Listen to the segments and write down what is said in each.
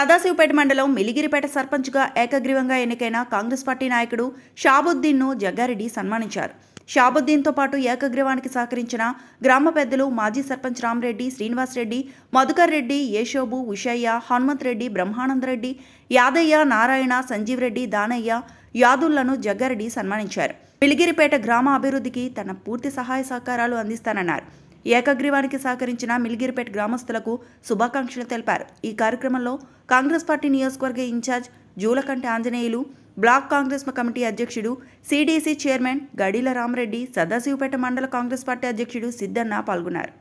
సదాశివపేట మండలం మిలిగిరిపేట సర్పంచ్గా ఏకగ్రీవంగా ఎన్నికైన కాంగ్రెస్ పార్టీ నాయకుడు షాబుద్దీన్ను జగ్గారెడ్డి సన్మానించారు. షాబుద్దీన్తో పాటు ఏకగ్రీవానికి సహకరించిన గ్రామ పెద్దలు మాజీ సర్పంచ్ రామరెడ్డి, శ్రీనివాసరెడ్డి, మధుకర్ రెడ్డి, యేషోబు, ఉషయ్య, హనుమంత్ రెడ్డి, బ్రహ్మానందరెడ్డి, యాదయ్య, నారాయణ, సంజీవ్ రెడ్డి, దానయ్య, యాదుళ్లను జగ్గారెడ్డి సన్మానించారు. మిలిగిరిపేట గ్రామ అభివృద్ధికి తన పూర్తి సహాయ సహకారాలు అందిస్తానన్నారు. ఏకగ్రీవానికి సహకరించిన మిలిగిరిపేట గ్రామస్తులకు శుభాకాంక్షలు తెలిపారు. ఈ కార్యక్రమంలో కాంగ్రెస్ పార్టీ నియోజకవర్గ incharge Julakanti Anjaneyulu, block Congress committee అధ్యక్షుడు, సిడిసి చైర్మన్ గడీల రామరెడ్డి, సదాశివపేట మండల కాంగ్రెస్ పార్టీ అధ్యక్షుడు సిద్ధన్న పాల్గొన్నారు.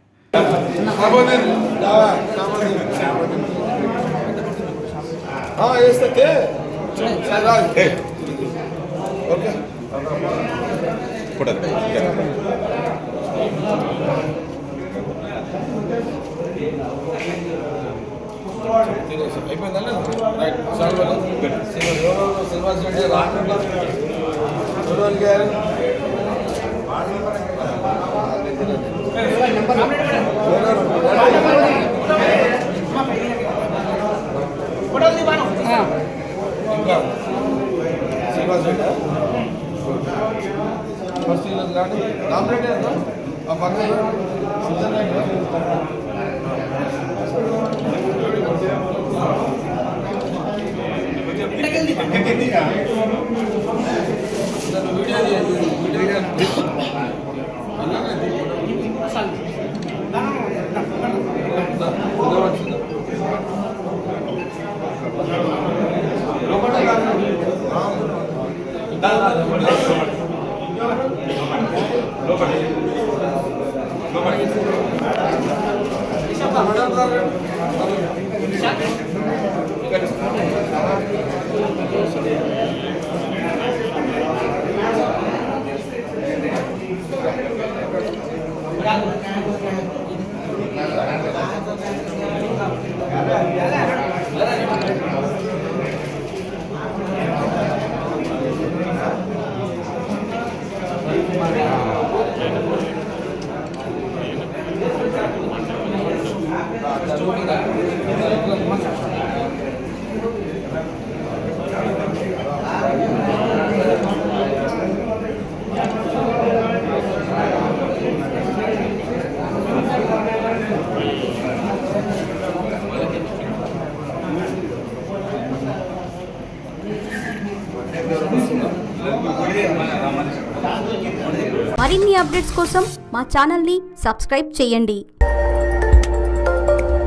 మరిన్ని అప్డేట్స్ కోసం మా ఛానల్ని సబ్స్క్రైబ్ చేయండి.